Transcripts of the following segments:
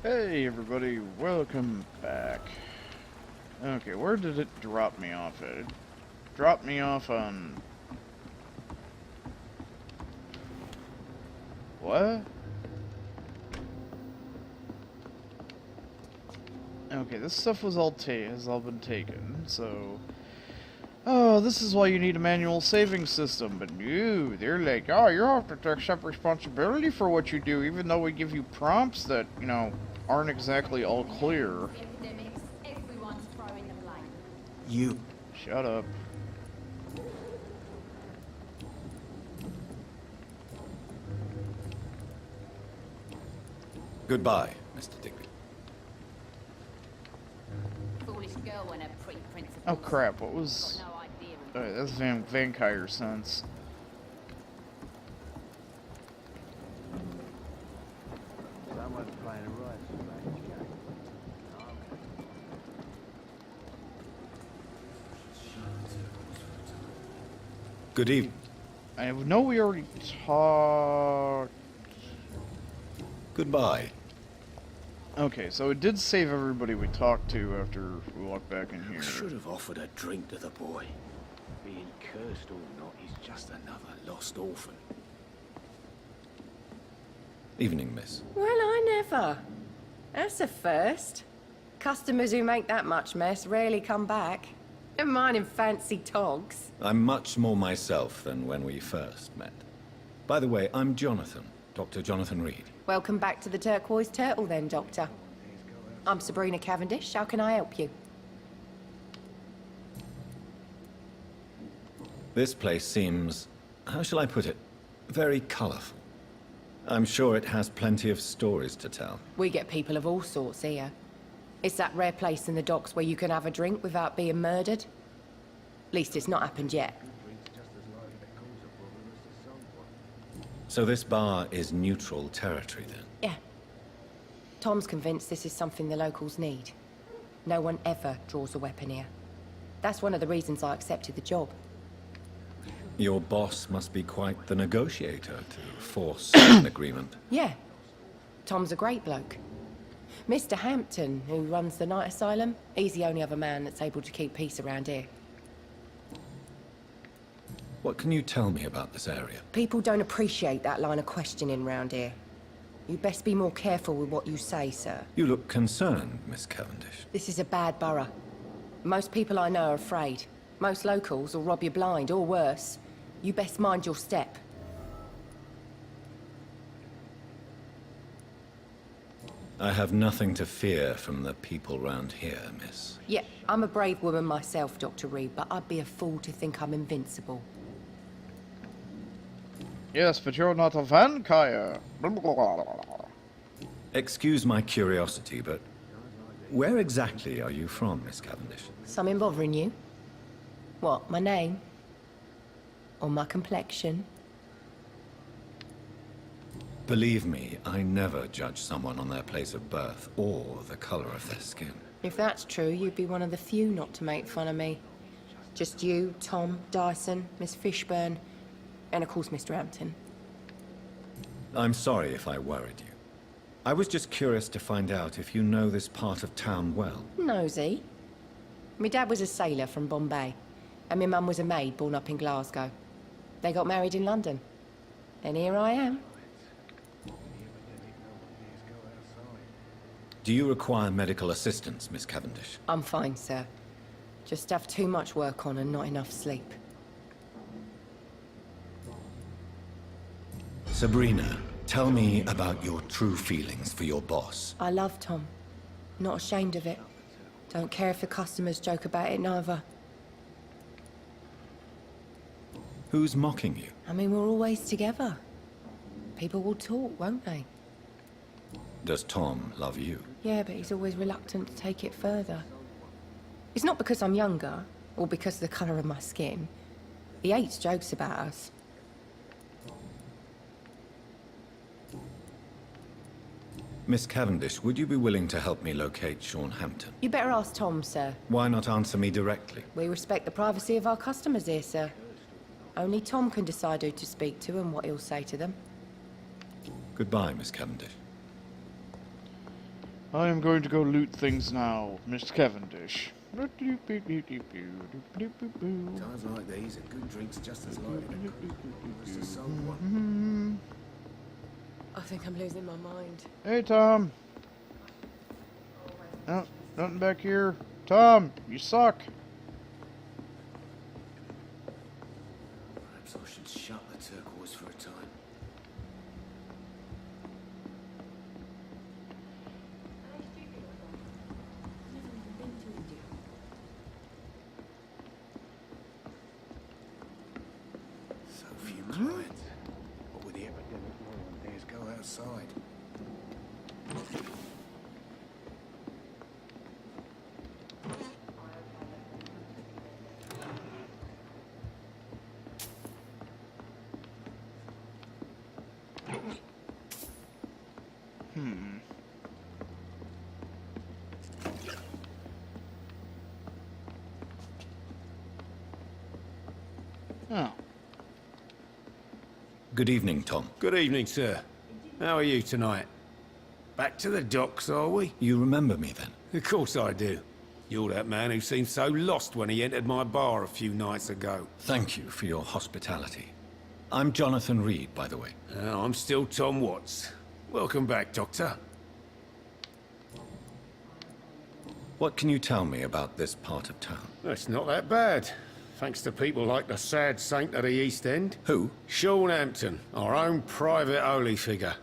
Hey everybody, welcome back. Okay, where did it drop me off at? It dropped me off on... What? Okay, this stuff has all been taken, so... Oh, this is why you need a manual saving system, but no, they're like, oh, you have to accept responsibility for what you do, even though we give you prompts that, you know, aren't exactly all clear. You. Shut up. Goodbye, Mr. Digby. Foolish girl when her pre-principles. Oh crap, what was... Got no idea. Alright, that's Vampyr sense. Someone's playing a right strange game. Good evening. I know we already talked... Goodbye. Okay, so it did save everybody we talked to after we walked back in here. Should have offered a drink to the boy. Being cursed or not, he's just another lost orphan. Evening, miss. Well, I never. That's a first. Customers who make that much mess rarely come back. Never mind in fancy togs. I'm much more myself than when we first met. By the way, I'm Jonathan, Dr. Jonathan Reed. Welcome back to the Turquoise Turtle then, Doctor. I'm Sabrina Cavendish. How can I help you? This place seems, how shall I put it, very colorful. I'm sure it has plenty of stories to tell. We get people of all sorts here. It's that rare place in the docks where you can have a drink without being murdered. At least it's not happened yet. So this bar is neutral territory then? Yeah. Tom's convinced this is something the locals need. No one ever draws a weapon here. That's one of the reasons I accepted the job. Your boss must be quite the negotiator to force an agreement. Yeah. Tom's a great bloke. Mr. Hampton, who runs the night asylum, he's the only other man that's able to keep peace around here. What can you tell me about this area? People don't appreciate that line of questioning round here. You best be more careful with what you say, sir. You look concerned, Miss Cavendish. This is a bad borough. Most people I know are afraid. Most locals will rob you blind, or worse. You best mind your step. I have nothing to fear from the people round here, miss. Yeah, I'm a brave woman myself, Dr. Reed, but I'd be a fool to think I'm invincible. Yes, but you're not a vampire. Excuse my curiosity, but where exactly are you from, Miss Cavendish? Something bothering you? What, my name? Or my complexion? Believe me, I never judge someone on their place of birth or the color of their skin. If that's true, you'd be one of the few not to make fun of me. Just you, Tom, Dyson, Miss Fishburne, and of course Mr. Hampton. I'm sorry if I worried you. I was just curious to find out if you know this part of town well. Nosy. My dad was a sailor from Bombay, and my mum was a maid born up in Glasgow. They got married in London. And here I am. Do you require medical assistance, Miss Cavendish? I'm fine, sir. Just have too much work on and not enough sleep. Sabrina, tell me about your true feelings for your boss. I love Tom. Not ashamed of it. Don't care if the customers joke about it, neither. Who's mocking you? I mean, we're always together. People will talk, won't they? Does Tom love you? Yeah, but he's always reluctant to take it further. It's not because I'm younger, or because of the colour of my skin. He hates jokes about us. Miss Cavendish, would you be willing to help me locate Sean Hampton? You better ask Tom, sir. Why not answer me directly? We respect the privacy of our customers here, sir. Only Tom can decide who to speak to and what he'll say to them. Goodbye, Miss Cavendish. I am going to go loot things now, Miss Cavendish. Times like these, a good drink's just as likely to must have sold one. I think I'm losing my mind. Hey, Tom. No, nothing back here. Tom, you suck. Perhaps I should shut the turquoise for a time. So few clients. What with the epidemic, no one dares go outside. Oh. Good evening, Tom. Good evening, sir. How are you tonight? Back to the docks, are we? You remember me then? Of course I do. You're that man who seemed so lost when he entered my bar a few nights ago. Thank you for your hospitality. I'm Jonathan Reed, by the way. I'm still Tom Watts. Welcome back, Doctor. What can you tell me about this part of town? It's not that bad. Thanks to people like the sad saint of the East End. Who? Sean Hampton, our own private holy figure.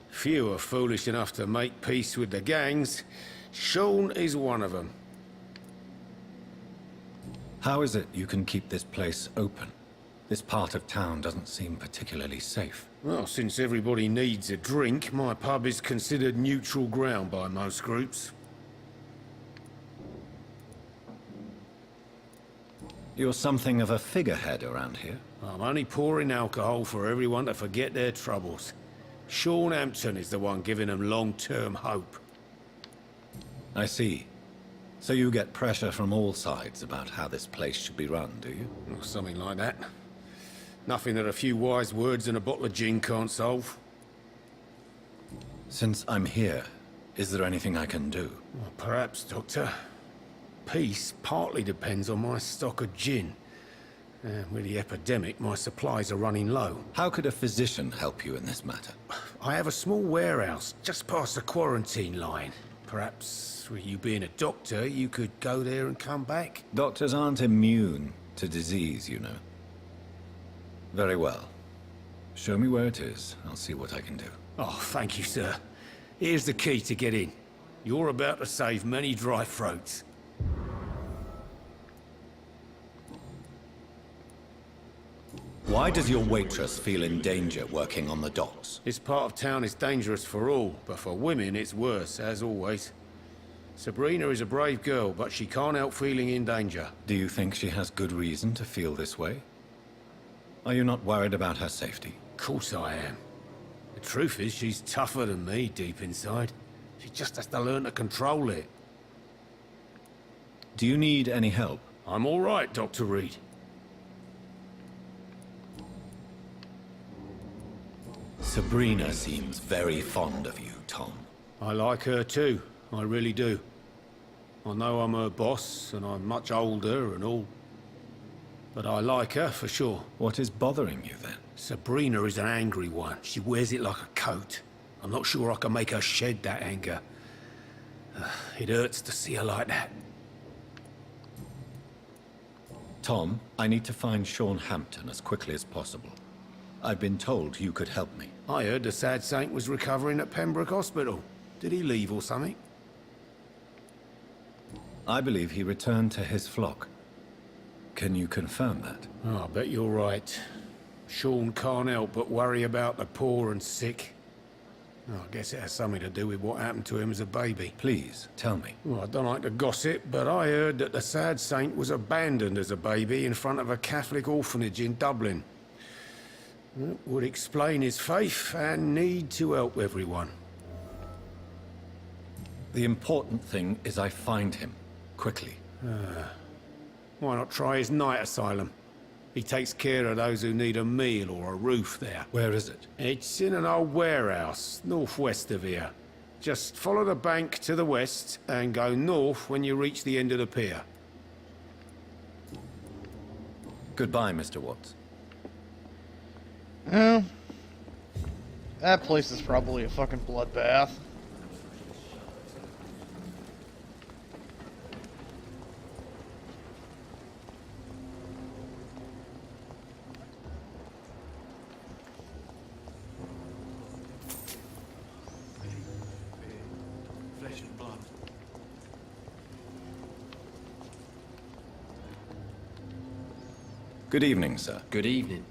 Few are foolish enough to make peace with the gangs. Sean is one of them. How is it you can keep this place open? This part of town doesn't seem particularly safe. Well, since everybody needs a drink, my pub is considered neutral ground by most groups. You're something of a figurehead around here. I'm only pouring alcohol for everyone to forget their troubles. Sean Hampton is the one giving them long-term hope. I see. So you get pressure from all sides about how this place should be run, do you? Or something like that. Nothing that a few wise words and a bottle of gin can't solve. Since I'm here, is there anything I can do? Well, perhaps, Doctor. Peace partly depends on my stock of gin. With the epidemic, my supplies are running low. How could a physician help you in this matter? I have a small warehouse just past the quarantine line. Perhaps, with you being a doctor, you could go there and come back? Doctors aren't immune to disease, you know. Very well. Show me where it is. I'll see what I can do. Oh, thank you, sir. Here's the key to get in. You're about to save many dry throats. Why does your waitress feel in danger working on the docks? This part of town is dangerous for all, but for women it's worse, as always. Sabrina is a brave girl, but she can't help feeling in danger. Do you think she has good reason to feel this way? Are you not worried about her safety? Of course I am. The truth is, she's tougher than me deep inside. She just has to learn to control it. Do you need any help? I'm all right, Dr. Reed. Sabrina seems very fond of you, Tom. I like her too. I really do. I know I'm her boss, and I'm much older and all. But I like her, for sure. What is bothering you, then? Sabrina is an angry one. She wears it like a coat. I'm not sure I can make her shed that anger. It hurts to see her like that. Tom, I need to find Sean Hampton as quickly as possible. I've been told you could help me. I heard the sad saint was recovering at Pembroke Hospital. Did he leave or something? I believe he returned to his flock. Can you confirm that? Oh, I bet you're right. Sean can't help but worry about the poor and sick. Oh, I guess it has something to do with what happened to him as a baby. Please, tell me. Well, I don't like to gossip, but I heard that the sad saint was abandoned as a baby in front of a Catholic orphanage in Dublin. That would explain his faith and need to help everyone. The important thing is I find him, quickly. Why not try his night asylum? He takes care of those who need a meal or a roof there. Where is it? It's in an old warehouse, northwest of here. Just follow the bank to the west and go north when you reach the end of the pier. Goodbye, Mr. Watts. Well, that place is probably a fucking bloodbath. Flesh and blood. Good evening, sir. Good evening.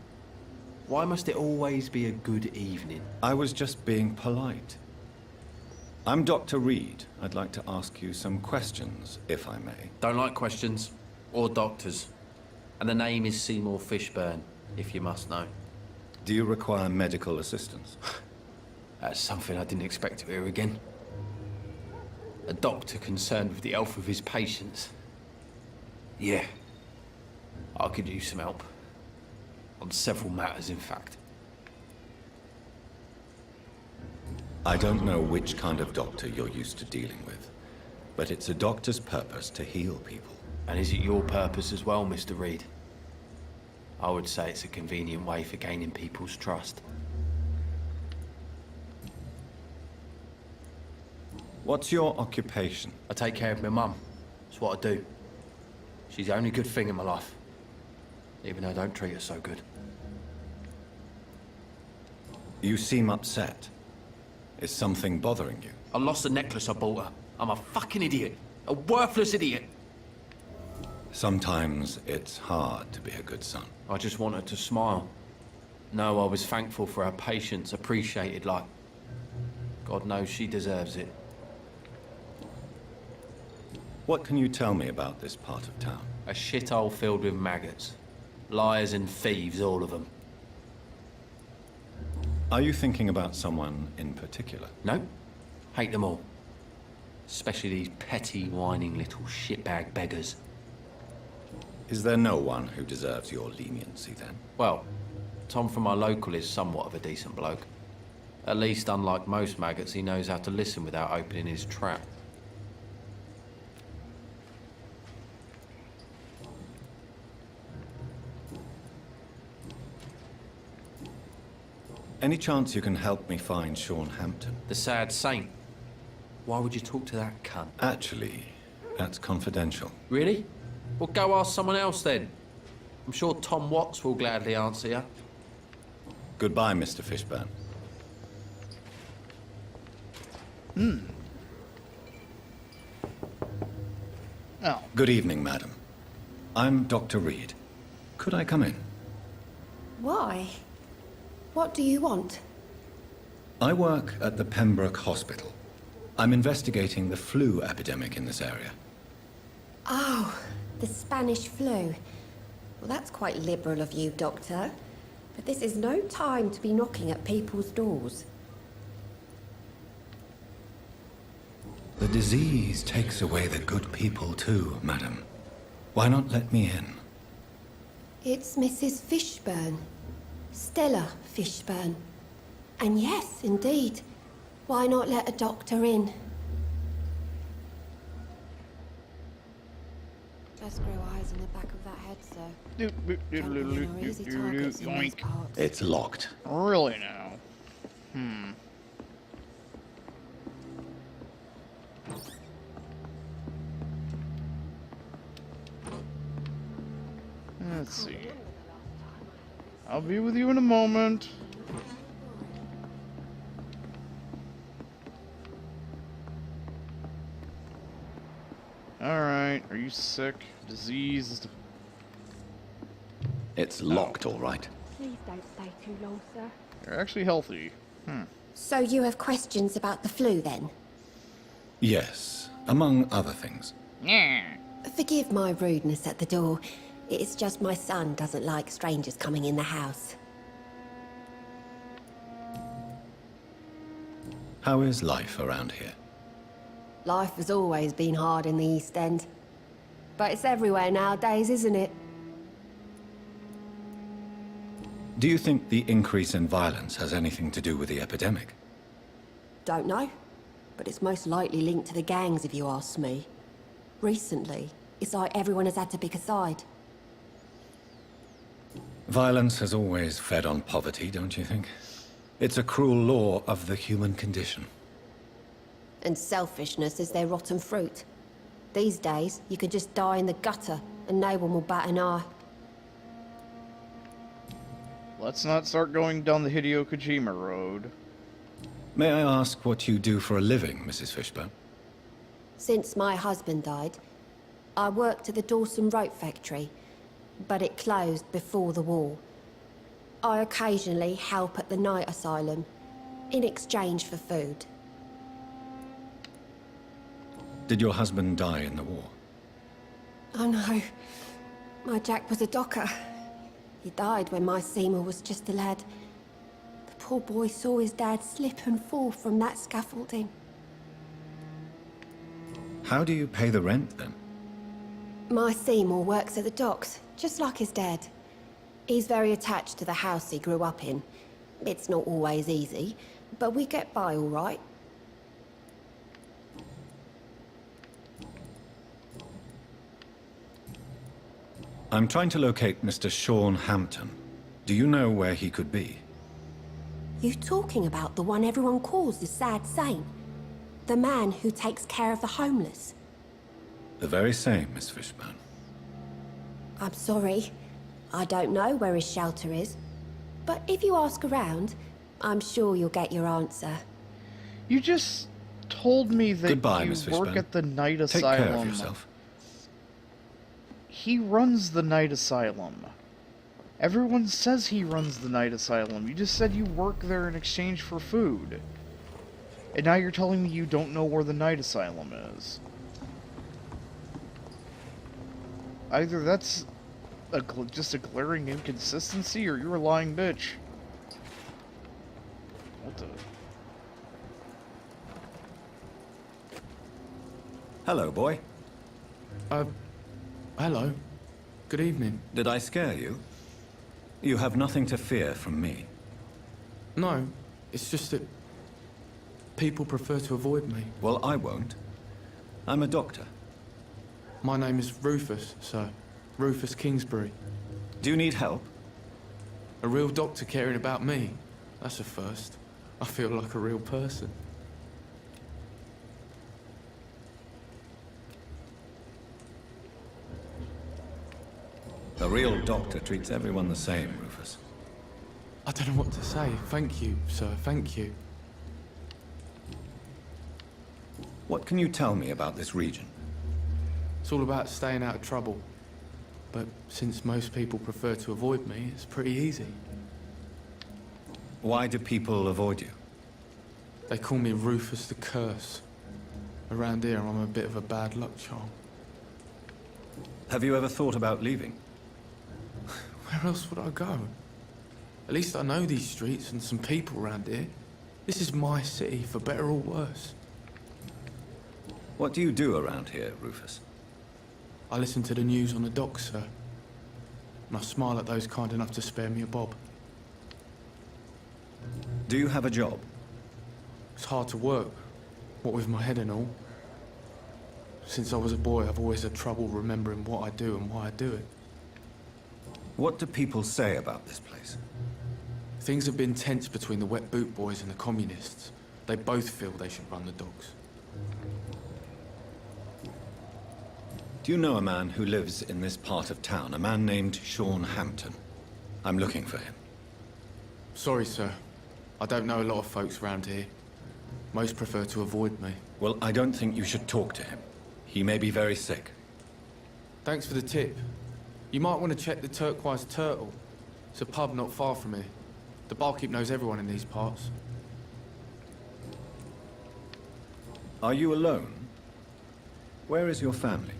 Why must it always be a good evening? I was just being polite. I'm Dr. Reed. I'd like to ask you some questions, if I may. Don't like questions. Or doctors. And the name is Seymour Fishburne, if you must know. Do you require medical assistance? That's something I didn't expect to hear again. A doctor concerned with the health of his patients. Yeah. I could use some help. On several matters, in fact. I don't know which kind of doctor you're used to dealing with, but it's a doctor's purpose to heal people. And is it your purpose as well, Mr. Reed? I would say it's a convenient way for gaining people's trust. What's your occupation? I take care of my mum. That's what I do. She's the only good thing in my life. Even though I don't treat her so good. You seem upset. Is something bothering you? I lost the necklace I bought her. I'm a fucking idiot. A worthless idiot. Sometimes it's hard to be a good son. I just want her to smile. No, I was thankful for her patience, appreciated like... God knows she deserves it. What can you tell me about this part of town? A shithole filled with maggots. Liars and thieves, all of them. Are you thinking about someone in particular? No? Hate them all. Especially these petty, whining little shitbag beggars. Is there no one who deserves your leniency then? Well, Tom from our local is somewhat of a decent bloke. At least, unlike most maggots, he knows how to listen without opening his trap. Any chance you can help me find Sean Hampton? The sad saint. Why would you talk to that cunt? Actually, that's confidential. Really? Well, go ask someone else then. I'm sure Tom Watts will gladly answer you. Goodbye, Mr. Fishburne. Oh, Good evening, madam. I'm Dr. Reed. Could I come in? Why? What do you want? I work at the Pembroke Hospital. I'm investigating the flu epidemic in this area. Oh, the Spanish flu. Well, that's quite liberal of you, Doctor. But this is no time to be knocking at people's doors. The disease takes away the good people too, madam. Why not let me in? It's Mrs. Fishburne. Stella Fishburne. And yes, indeed. Why not let a doctor in? Just grow eyes in the back of that head, sir. Jumping in are easy targets in these yoink. parts. It's locked. Really now? Let's see. I'll be with you in a moment. Alright, are you sick? Diseased? It's locked, all right. Please don't stay too long, sir. You're actually healthy. So you have questions about the flu, then? Yes, among other things. Yeah. Forgive my rudeness at the door. It's just my son doesn't like strangers coming in the house. How is life around here? Life has always been hard in the East End. But it's everywhere nowadays, isn't it? Do you think the increase in violence has anything to do with the epidemic? Don't know. but it's most likely linked to the gangs if you ask me. Recently, it's like everyone has had to pick a side. Violence has always fed on poverty, don't you think? It's a cruel law of the human condition. And selfishness is their rotten fruit. These days, you can just die in the gutter and no one will bat an eye. Let's not start going down the Hideo Kojima road. May I ask what you do for a living, Mrs. Fishburne? Since my husband died, I worked at the Dawson Rope factory, but it closed before the war. I occasionally help at the night asylum, in exchange for food. Did your husband die in the war? Oh no, my Jack was a docker. He died when my Seymour was just a lad. The poor boy saw his dad slip and fall from that scaffolding. How do you pay the rent, then? My Seymour works at the docks, just like his dad. He's very attached to the house he grew up in. It's not always easy, but we get by all right. I'm trying to locate Mr. Sean Hampton. Do you know where he could be? You talking about the one everyone calls the sad saint? The man who takes care of the homeless? The very same, Miss Fishburne. I'm sorry. I don't know where his shelter is. But if you ask around, I'm sure you'll get your answer. You just told me that Goodbye, you Miss work Fishburne. at the night Take asylum. care of yourself. He runs the night asylum. Everyone says he runs the night asylum. You just said you work there in exchange for food. And now you're telling me you don't know where the night asylum is. Either that's just a glaring inconsistency, or you're a lying bitch. What the... Hello, boy. Hello. Good evening. Did I scare you? You have nothing to fear from me. No, it's just that people prefer to avoid me. Well, I won't. I'm a doctor. My name is Rufus, sir. Rufus Kingsbury. Do you need help? A real doctor caring about me. That's a first. I feel like a real person. A real doctor treats everyone the same, Rufus. I don't know what to say. Thank you, sir. Thank you. What can you tell me about this region? It's all about staying out of trouble. But since most people prefer to avoid me, it's pretty easy. Why do people avoid you? They call me Rufus the Curse. Around here, I'm a bit of a bad luck charm. Have you ever thought about leaving? Where else would I go? At least I know these streets and some people around here. This is my city, for better or worse. What do you do around here, Rufus? I listen to the news on the docks, sir. And I smile at those kind enough to spare me a bob. Do you have a job? It's hard to work, what with my head and all. Since I was a boy, I've always had trouble remembering what I do and why I do it. What do people say about this place? Things have been tense between the wet boot boys and the communists. They both feel they should run the docks. Do you know a man who lives in this part of town? A man named Sean Hampton. I'm looking for him. Sorry, sir. I don't know a lot of folks around here. Most prefer to avoid me. Well, I don't think you should talk to him. He may be very sick. Thanks for the tip. You might want to check the Turquoise Turtle. It's a pub not far from here. The barkeep knows everyone in these parts. Are you alone? Where is your family?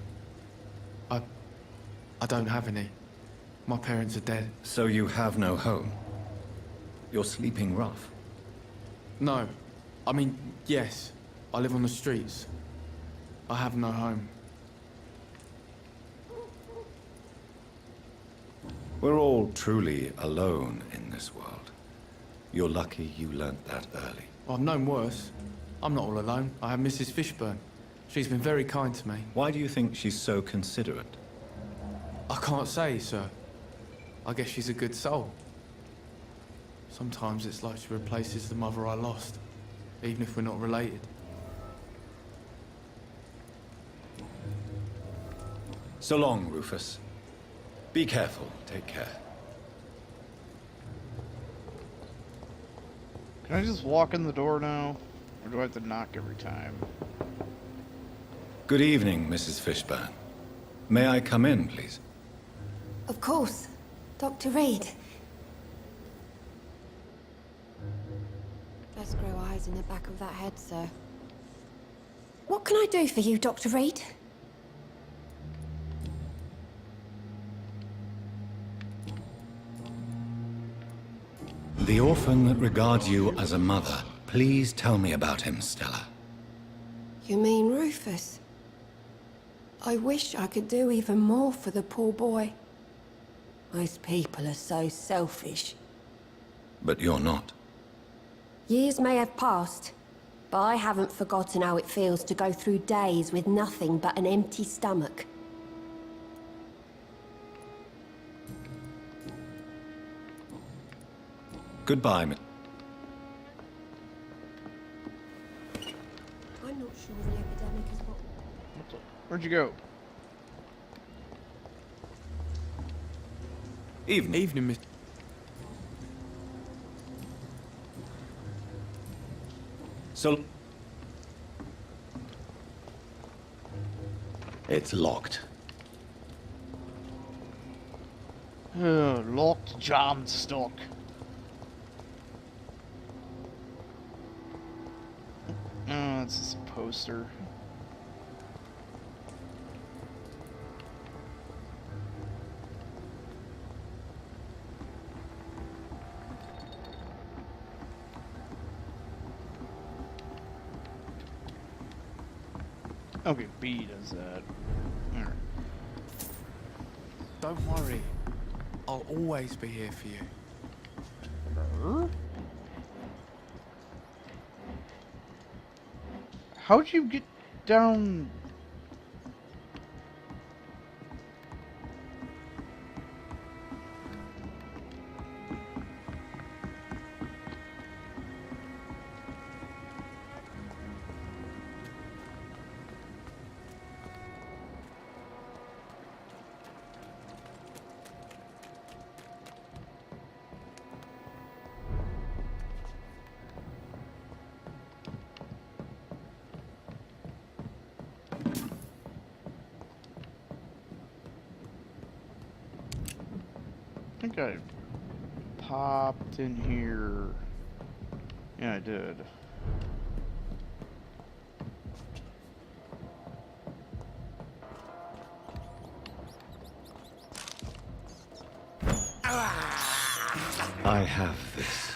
I don't have any. My parents are dead. So you have no home? You're sleeping rough. No. I mean, yes. I live on the streets. I have no home. We're all truly alone in this world. You're lucky you learnt that early. I've known worse. I'm not all alone. I have Mrs. Fishburne. She's been very kind to me. Why do you think she's so considerate? I can't say, sir. I guess she's a good soul. Sometimes it's like she replaces the mother I lost, even if we're not related. So long, Rufus. Be careful. Take care. Can I just walk in the door now? Or do I have to knock every time? Good evening, Mrs. Fishburne. May I come in, please? Of course. Dr. Reed. Best grow eyes in the back of that head, sir. What can I do for you, Dr. Reed? The orphan that regards you as a mother. Please tell me about him, Stella. You mean Rufus? I wish I could do even more for the poor boy. Most people are so selfish. But you're not. Years may have passed, but I haven't forgotten how it feels to go through days with nothing but an empty stomach. Goodbye, I'm not sure the epidemic is what... Where'd you go? Evening, Miss... So... It's locked. Locked, jammed, stuck. Oh, it's just a poster. Okay, B does that. Alright. Don't worry. I'll always be here for you. How'd you get down? I think I popped in here. Yeah, I did. I have this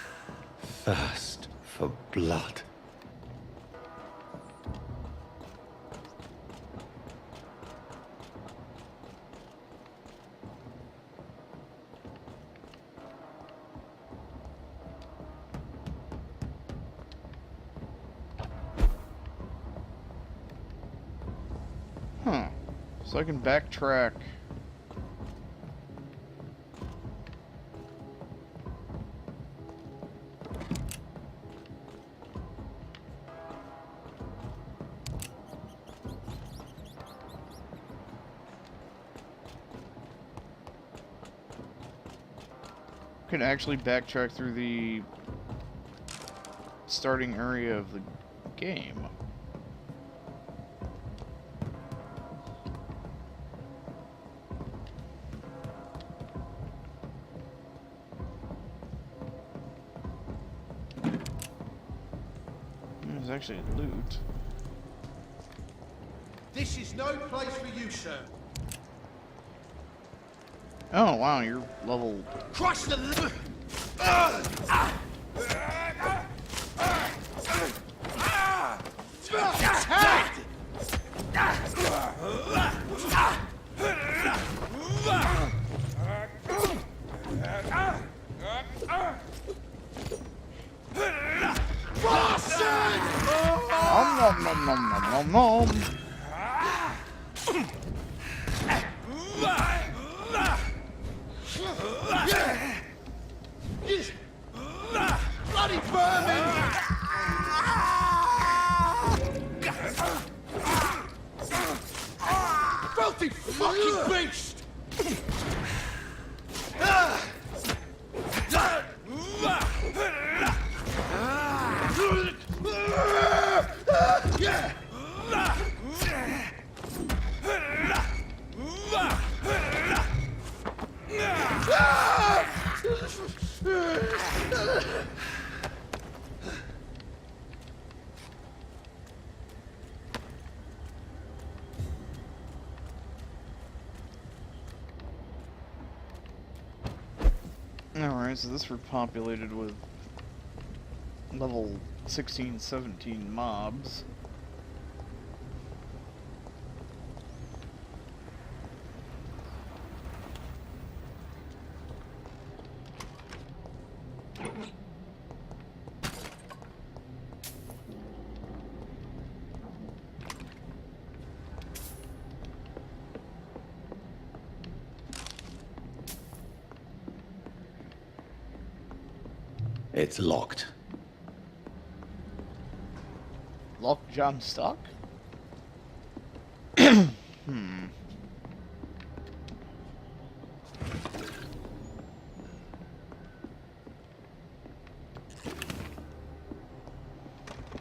thirst for blood. Huh. So I can backtrack. Can actually backtrack through the starting area of the game. There's actually loot. This is no place for you, sir. Oh wow, you're level. Crush the... Bastard! nom nom nom nom nom nom. Bloody vermin! Filthy fucking beast! Alright, so this repopulated with level 16, 17 mobs. It's locked. Lock John Stock?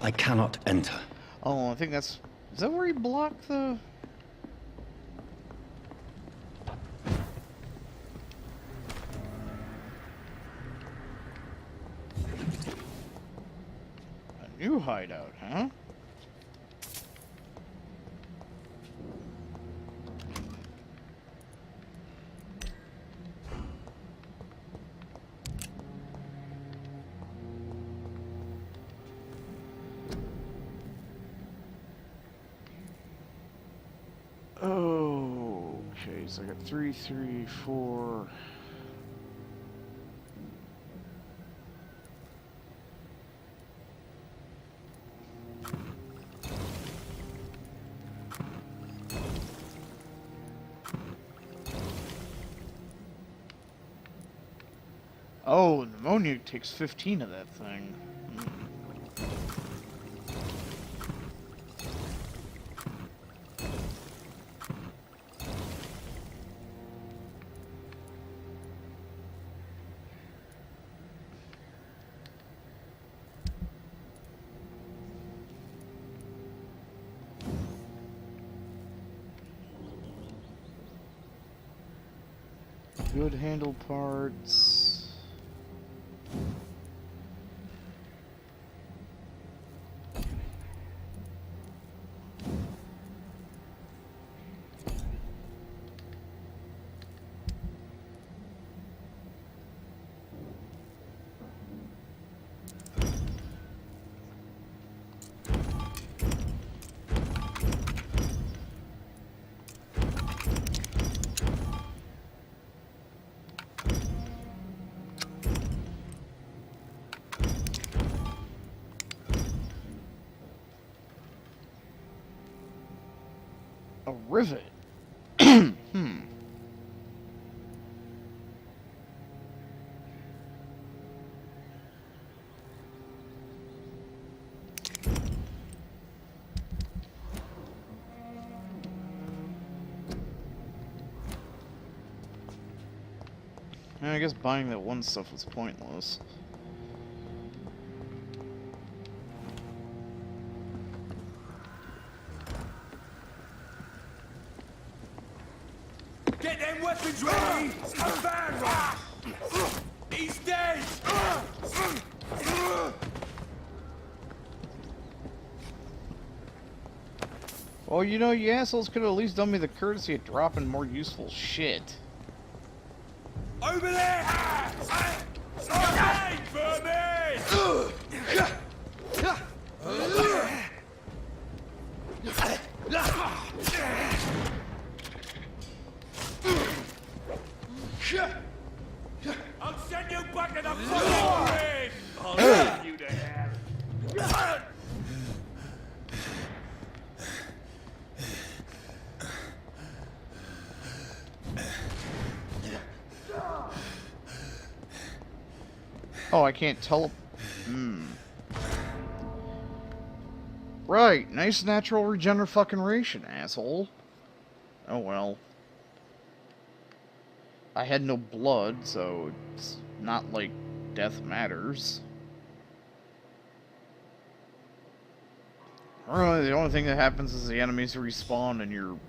I cannot enter. Oh, I think that's... Is that where he blocked the... A new hideout, huh? Oh, okay, so I got 3, 3, 4... Oh, pneumonia takes 15 of that thing. Good handle parts. A rivet. I guess buying that one stuff was pointless. Get them weapons ready! I found one! He's dead! Well, you know, you assholes could have at least done me the courtesy of dropping more useful shit. Over there! Hey, vermin! I'll send you back to the fucking grid! I'll send you to hell! Oh, I can't tell. Right, nice natural regeneration, asshole. Oh well. I had no blood, so it's not like death matters. Really, the only thing that happens is the enemies respawn and you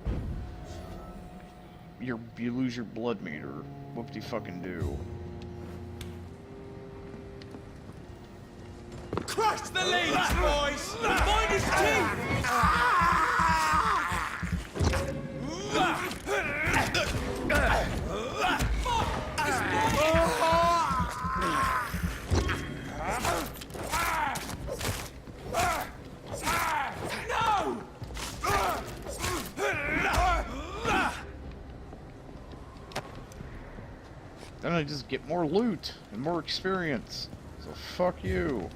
lose your blood meter. Whoop-de-fucking-do. Crush the leaves, boys! Mind his teeth! No! Then I just get more loot and more experience. So fuck you.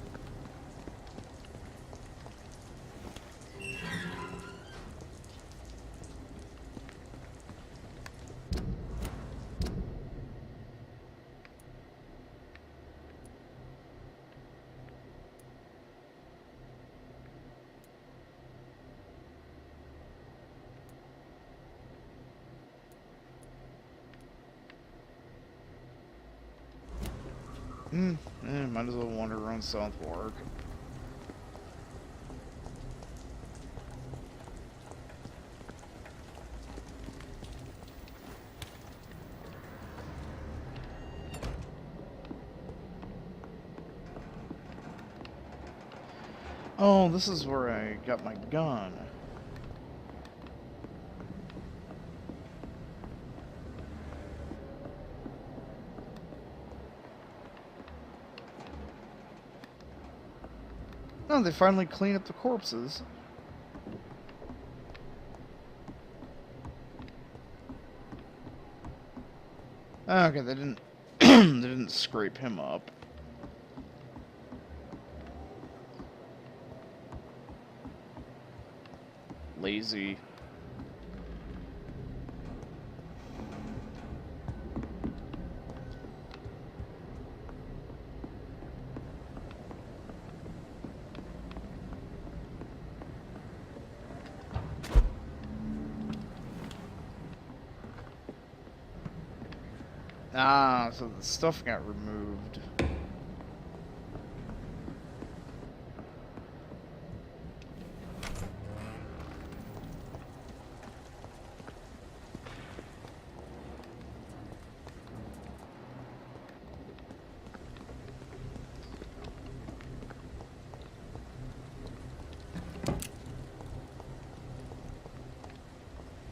Might as well wander around Southwark. Oh, this is where I got my gun. Oh, they finally clean up the corpses. Okay, they didn't they didn't scrape him up. Lazy. Ah, so the stuff got removed.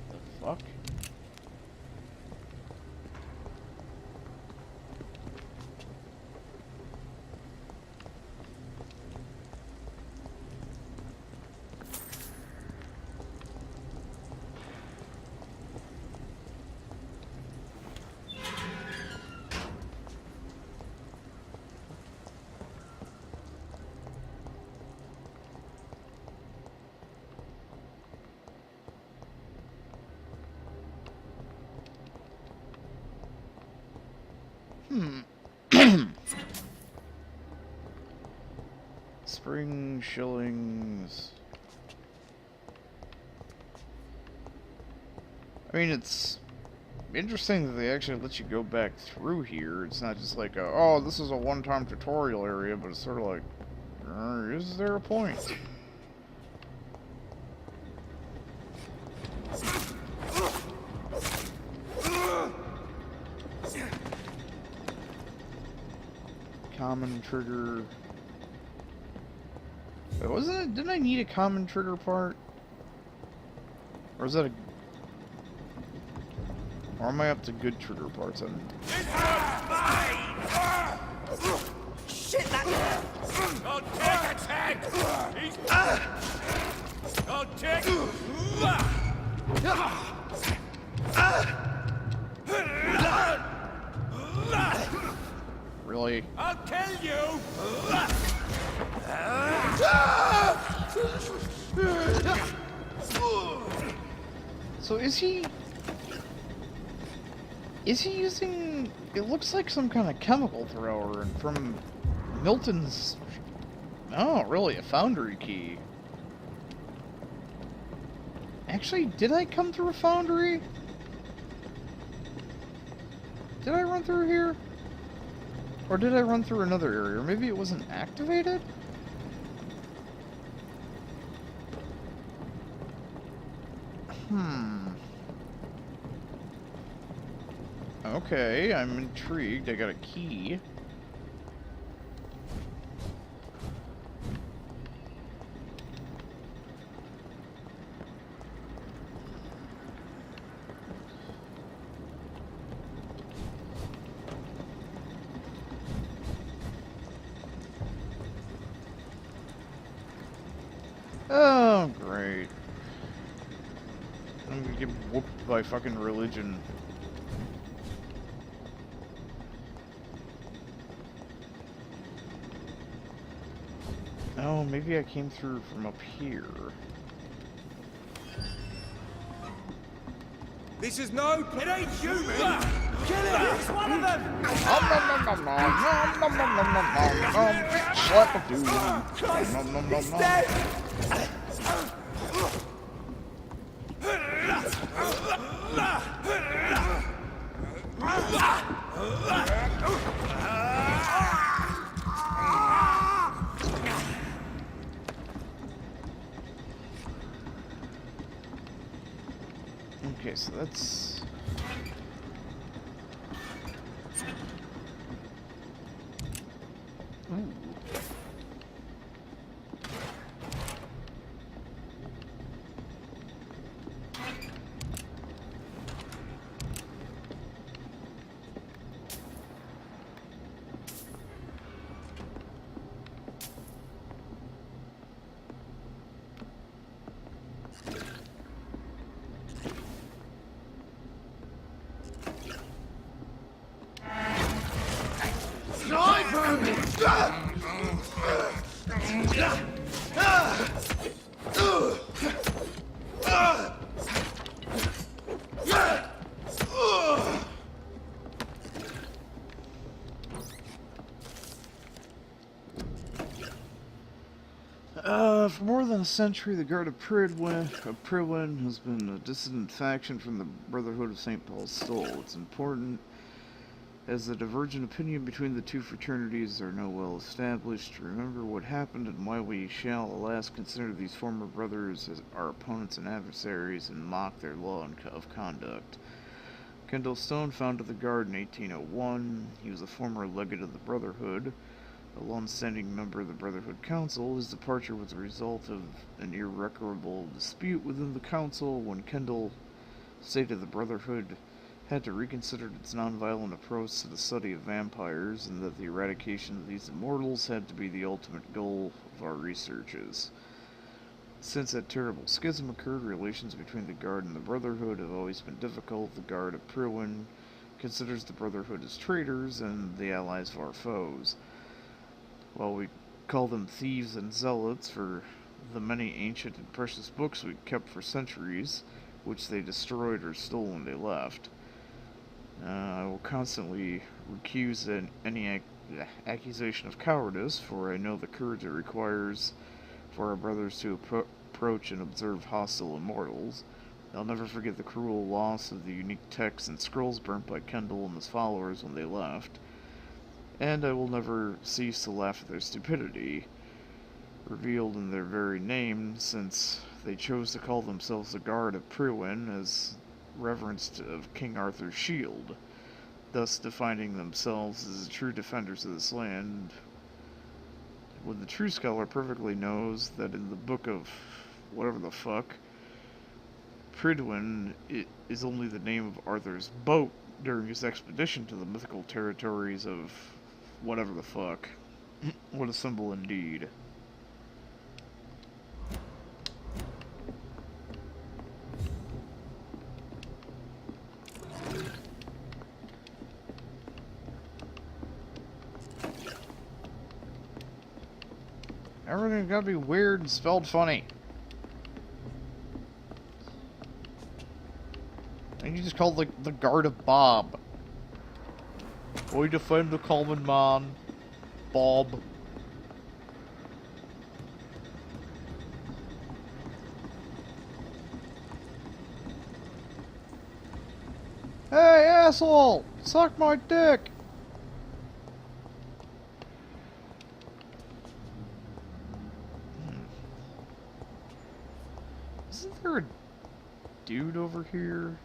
The fuck? Spring shillings. I mean, it's interesting that they actually let you go back through here. It's not just like, oh, this is a one-time tutorial area, but it's sort of like, is there a point? Common trigger. Wait, wasn't it? Didn't I need a common trigger part? Or is that a... Or am I up to good trigger parts? Shit, that... I'll take a tag! He's... I'll take... Really? I'll kill you! So is he using... It looks like some kind of chemical thrower, and from Milton's... Oh, really? A foundry key. Actually, did I come through a foundry? Did I run through here? Or did I run through another area? Or maybe it wasn't activated? Okay, I'm intrigued. I got a key. Oh, great. I'm gonna get whooped by fucking religion. Oh, maybe I came through from up here. This is no... It ain't human! Kill him! It's one of them! Slap a dude. He's dead! Okay, so that's... Ooh. For more than a century, the Guard of Pridwin has been a dissident faction from the Brotherhood of St. Paul's Soul. It's important, as the divergent opinion between the two fraternities are now well established, to remember what happened and why we shall, alas, consider these former brothers as our opponents and adversaries and mock their law of conduct. Kendall Stone founded the Guard in 1801. He was a former legate of the Brotherhood, a long-standing member of the Brotherhood Council. His departure was a result of an irrecoverable dispute within the Council when Kendall stated the Brotherhood had to reconsider its nonviolent approach to the study of vampires, and that the eradication of these immortals had to be the ultimate goal of our researches. Since that terrible schism occurred, relations between the Guard and the Brotherhood have always been difficult. The Guard of Pridwin considers the Brotherhood as traitors and the allies of our foes. While we call them thieves and zealots for the many ancient and precious books we kept for centuries, which they destroyed or stole when they left. I will constantly recuse any accusation of cowardice, for I know the courage it requires for our brothers to approach and observe hostile immortals. I'll never forget the cruel loss of the unique texts and scrolls burnt by Kendall and his followers when they left, and I will never cease to laugh at their stupidity, revealed in their very name, since they chose to call themselves the Guard of Pridwin as reverence of King Arthur's shield, thus defining themselves as the true defenders of this land, when the true scholar perfectly knows that in the book of whatever the fuck, Pridwin is only the name of Arthur's boat during his expedition to the mythical territories of whatever the fuck. What a symbol indeed. Everything's gotta be weird and spelled funny. And you just call the Guard of Bob. We defend the common man, Bob. asshole! Suck my dick! Isn't there a dude over here?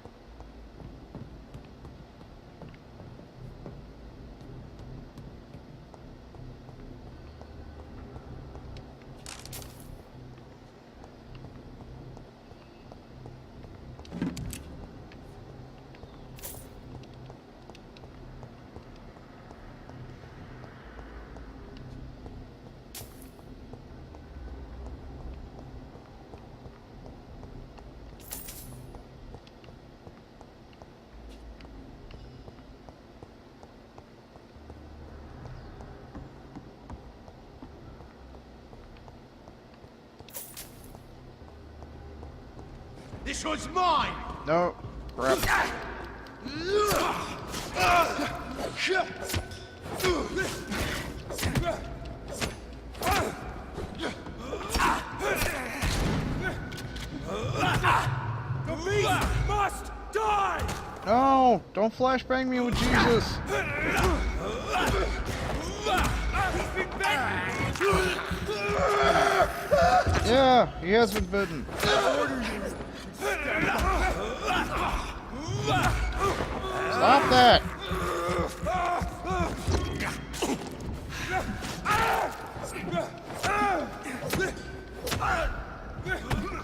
This one's mine! No. Crap. The beast must die! No! Don't flashbang me with Jesus! He's been bitten! Yeah, he has been bitten. Stop that!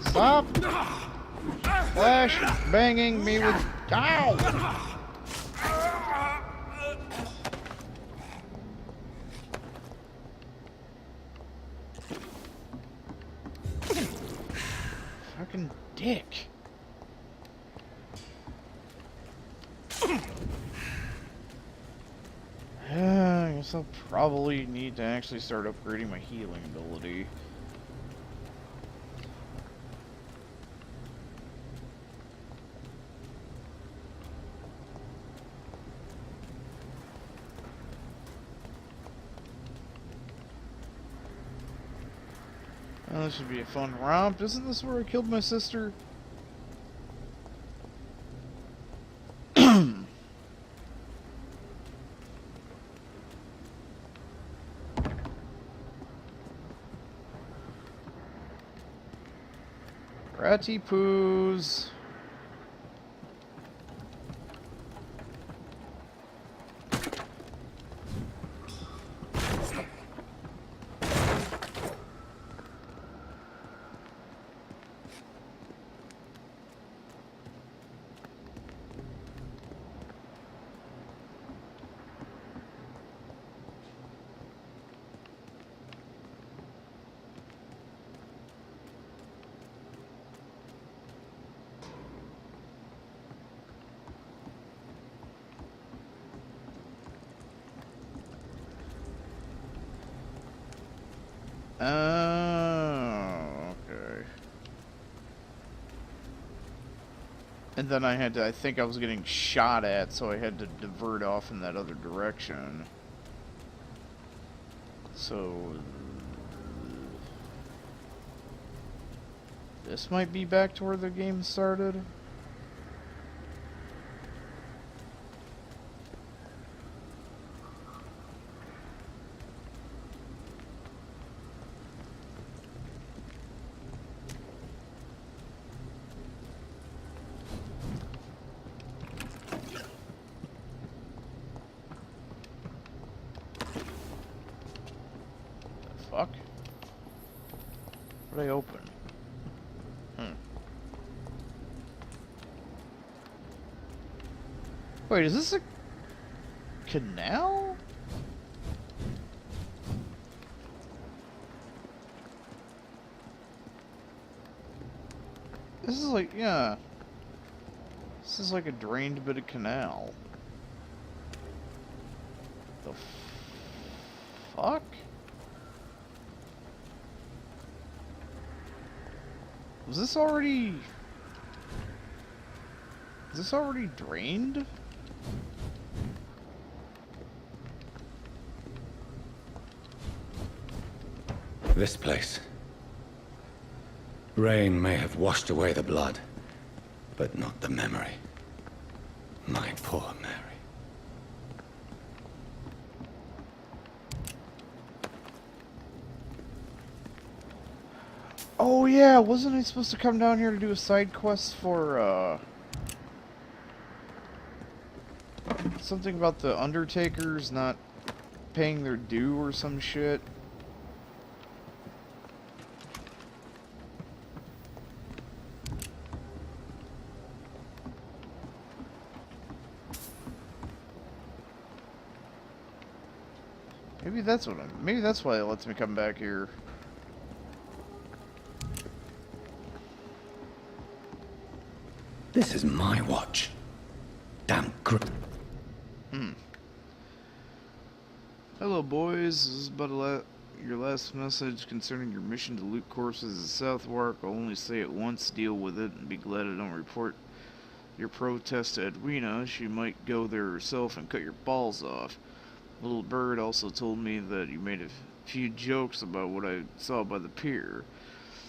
Stop flash banging me with. Ow! Fucking dick. I guess I'll probably need to actually start upgrading my healing ability. Oh, this should be a fun romp. Isn't this where I killed my sister? Ratty poos. Oh, okay. And then I think I was getting shot at, so I had to divert off in that other direction. So this might be back to where the game started. Fuck. What did I open? Wait, is this a canal? This is like, yeah. This is like a drained bit of canal. The fuck? Was this already... Is this already drained? This place. Rain may have washed away the blood, but not the memory. My poor Mary. Oh yeah, wasn't I supposed to come down here to do a side quest for, something about the Undertakers not paying their due or some shit? Maybe that's why it lets me come back here. This is my watch. Damn Hello, boys. This is about your last message concerning your mission to loot corpses in Southwark. I'll only say it once, deal with it, and be glad I don't report your protest to Edwina. She might go there herself and cut your balls off. Little Bird also told me that you made a few jokes about what I saw by the pier.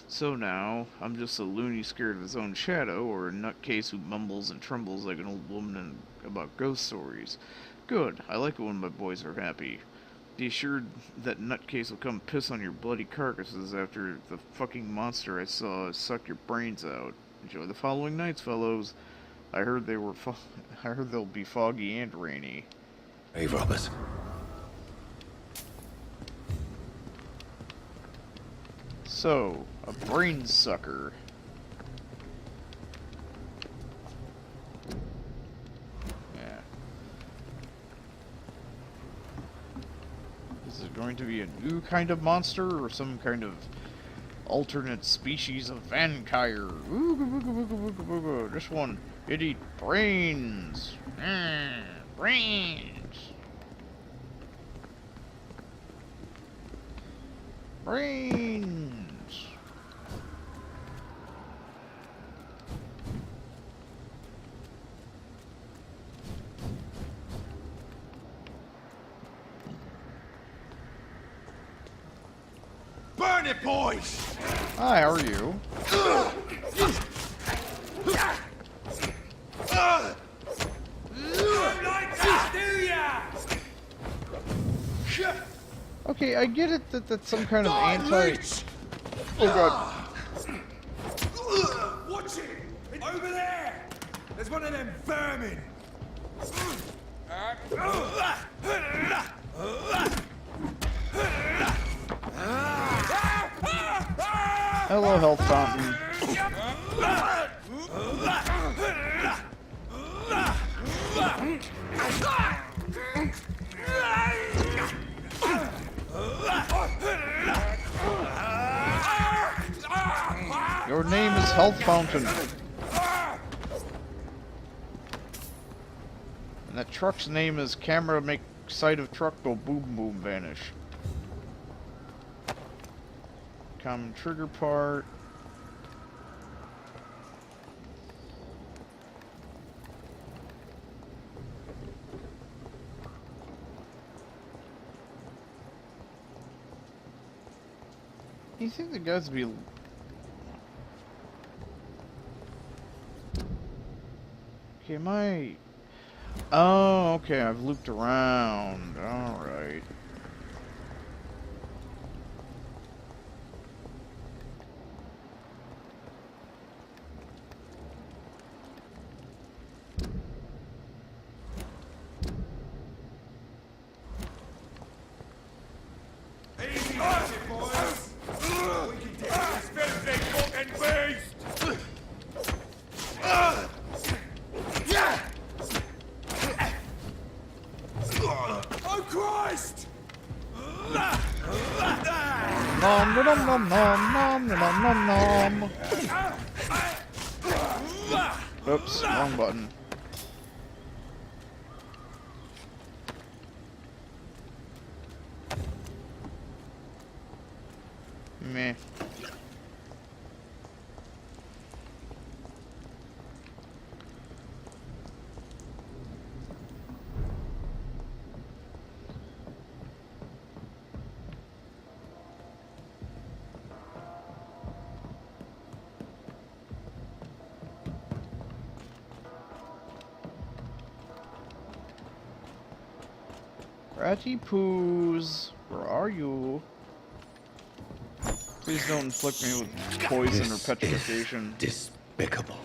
So now, I'm just a loony scared of his own shadow, or a nutcase who mumbles and trembles like an old woman about ghost stories. Good. I like it when my boys are happy. Be assured that nutcase will come piss on your bloody carcasses after the fucking monster I saw suck your brains out. Enjoy the following nights, fellows. I heard they'll be foggy and rainy. Hey, robbers. So, a brain sucker. Yeah. Is it going to be a new kind of monster or some kind of alternate species of vampire? This one, it eat brains. Brains. Brains. Burn it, boys! Hi, how are you? Don't like that, do ya? Okay, I get it that that's some kind of anti... Leech! Oh god. Watch it! Over there! There's one of them vermin! Hello, health fountain. Your name is Health Fountain. And that truck's name is Camera Make Sight of Truck Go Boom Boom Vanish. Common trigger part. You think the guys would be... Okay, am I... Oh, okay, I've looped around. Alright. Easy as it, boys! We can deal with this filthy fucking beast! Oh, Christ! Nom nom nom nom nom nom nom nom. Oops, wrong button. Meh. Ratty poos, where are you? Please don't inflict me with poison or petrification. Despicable.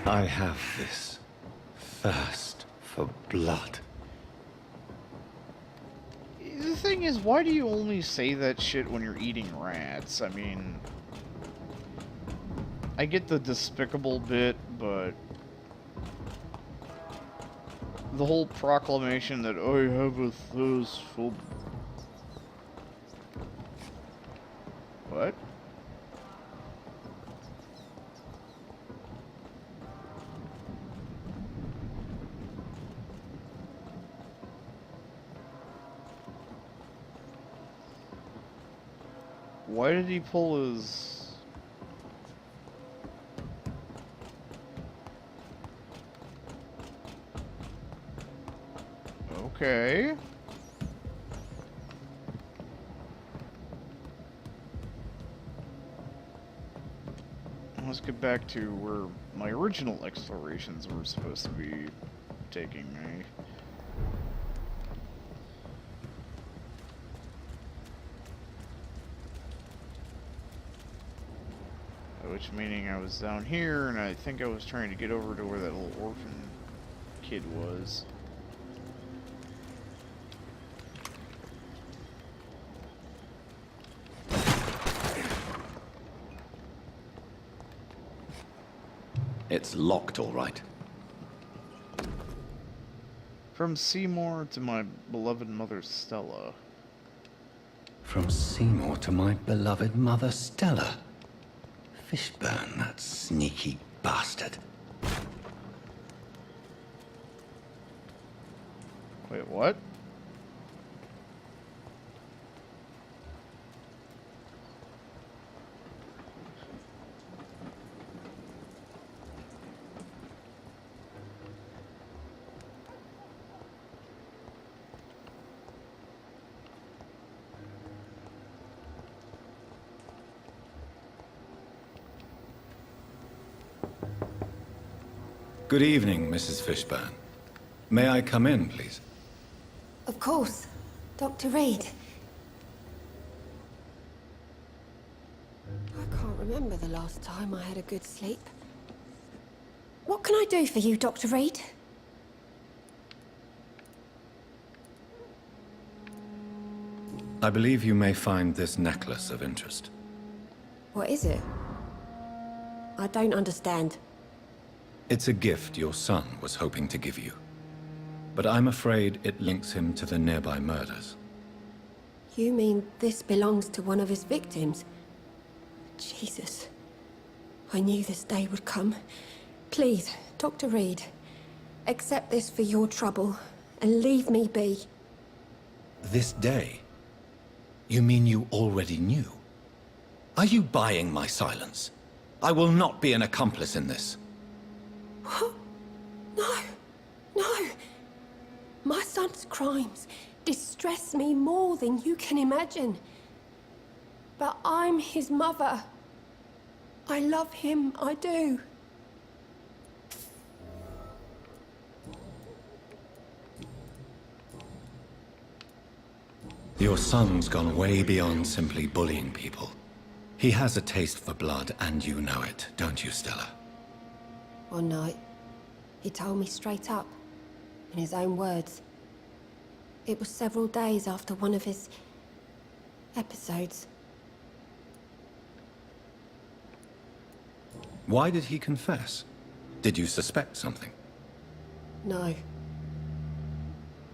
I have this thirst for blood. The thing is, why do you only say that shit when you're eating rats? I mean, I get the despicable bit, but the whole proclamation that I have a thirst for... What? Why did he pull his... Okay. Let's get back to where my original explorations were supposed to be taking me. Which meaning I was down here, and I think I was trying to get over to where that little orphan kid was. It's locked, all right. From Seymour to my beloved mother Stella. From Seymour to my beloved mother Stella. Fishburne, that sneaky bastard. Wait, what? Good evening, Mrs. Fishburne. May I come in, please? Of course. Dr. Reed. I can't remember the last time I had a good sleep. What can I do for you, Dr. Reed? I believe you may find this necklace of interest. What is it? I don't understand. It's a gift your son was hoping to give you. But I'm afraid it links him to the nearby murders. You mean this belongs to one of his victims? Jesus. I knew this day would come. Please, Dr. Reed, accept this for your trouble and leave me be. This day? You mean you already knew? Are you buying my silence? I will not be an accomplice in this. What? No. No. My son's crimes distress me more than you can imagine. But I'm his mother. I love him, I do. Your son's gone way beyond simply bullying people. He has a taste for blood, and you know it, don't you, Stella? One night, he told me straight up, in his own words. It was several days after one of his episodes. Why did he confess? Did you suspect something? No.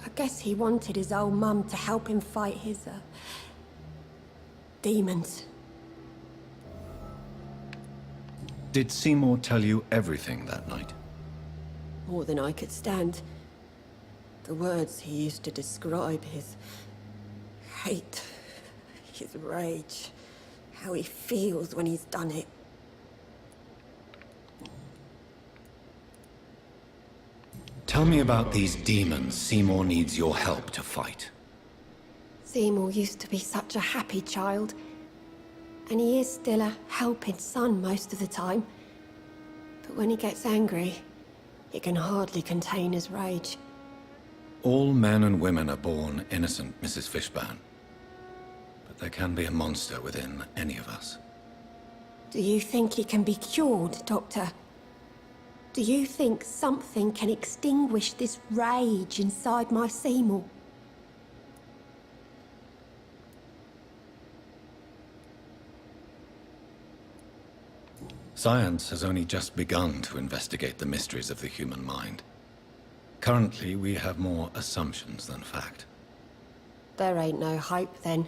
I guess he wanted his old mum to help him fight his, demons. Did Seymour tell you everything that night? More than I could stand. The words he used to describe his hate, his rage, how he feels when he's done it. Tell me about these demons Seymour needs your help to fight. Seymour used to be such a happy child. And he is still a helping son most of the time. But when he gets angry, He can hardly contain his rage. All men and women are born innocent, Mrs. Fishburne. But there can be a monster within any of us. Do you think he can be cured, Doctor? Do you think something can extinguish this rage inside my Seymour? Science has only just begun to investigate the mysteries of the human mind. Currently, we have more assumptions than fact. There ain't no hope then.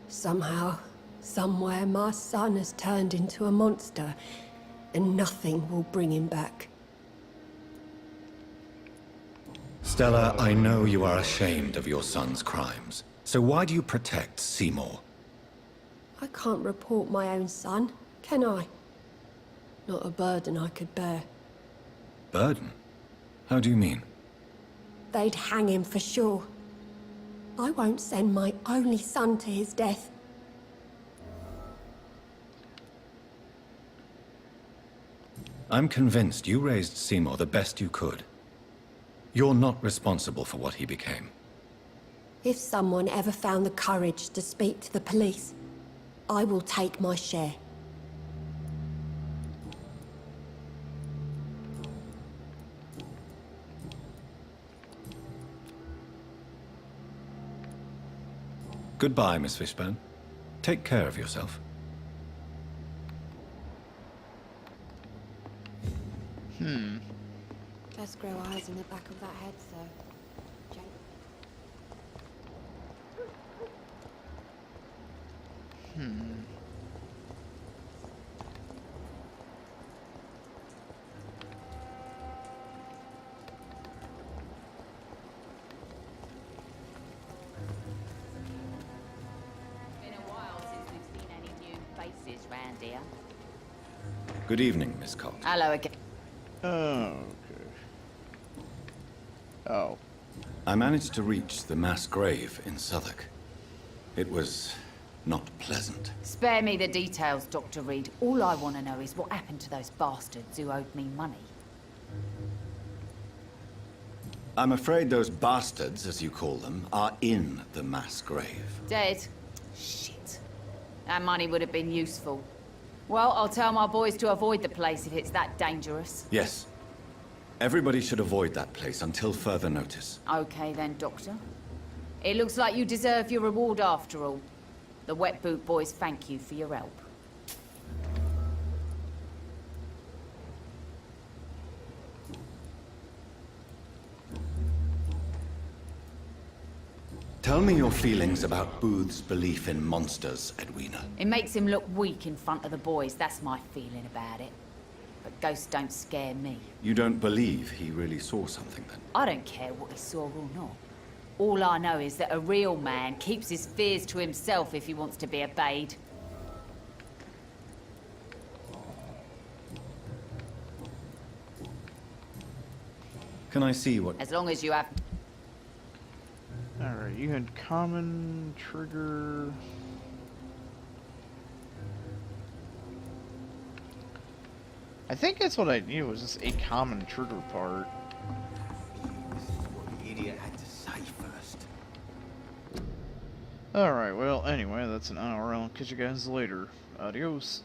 Somehow, somewhere, my son has turned into a monster, and nothing will bring him back. Stella, I know you are ashamed of your son's crimes. So why do you protect Seymour? I can't report my own son, can I? Not a burden I could bear. Burden? How do you mean? They'd hang him for sure. I won't send my only son to his death. I'm convinced you raised Seymour the best you could. You're not responsible for what he became. If someone ever found the courage to speak to the police, I will take my share. Goodbye, Miss Fishburne. Take care of yourself. Just grow eyes in the back of that head, sir. Jake. Been a while since we've seen any new faces round here. Good evening, Miss Cox. Hello again. Okay. Oh. I managed to reach the mass grave in Southwark. It was not pleasant. Spare me the details, Dr. Reed. All I want to know is what happened to those bastards who owed me money. I'm afraid those bastards, as you call them, are in the mass grave. Dead? Shit. That money would have been useful. Well, I'll tell my boys to avoid the place if it's that dangerous. Yes. Everybody should avoid that place until further notice. Okay then, Doctor. It looks like you deserve your reward after all. The Wet Boot boys thank you for your help. Tell me your feelings about Booth's belief in monsters, Edwina. It makes him look weak in front of the boys, that's my feeling about it. But ghosts don't scare me. You don't believe he really saw something, then? I don't care what he saw or not. All I know is that a real man keeps his fears to himself if he wants to be obeyed. Can I see what... As long as you have... Alright, you had common, trigger... I think that's what I knew, was just a common trigger part. This is what the idiot had to say first. Alright, well, anyway, that's an hour. I'll catch you guys later. Adios.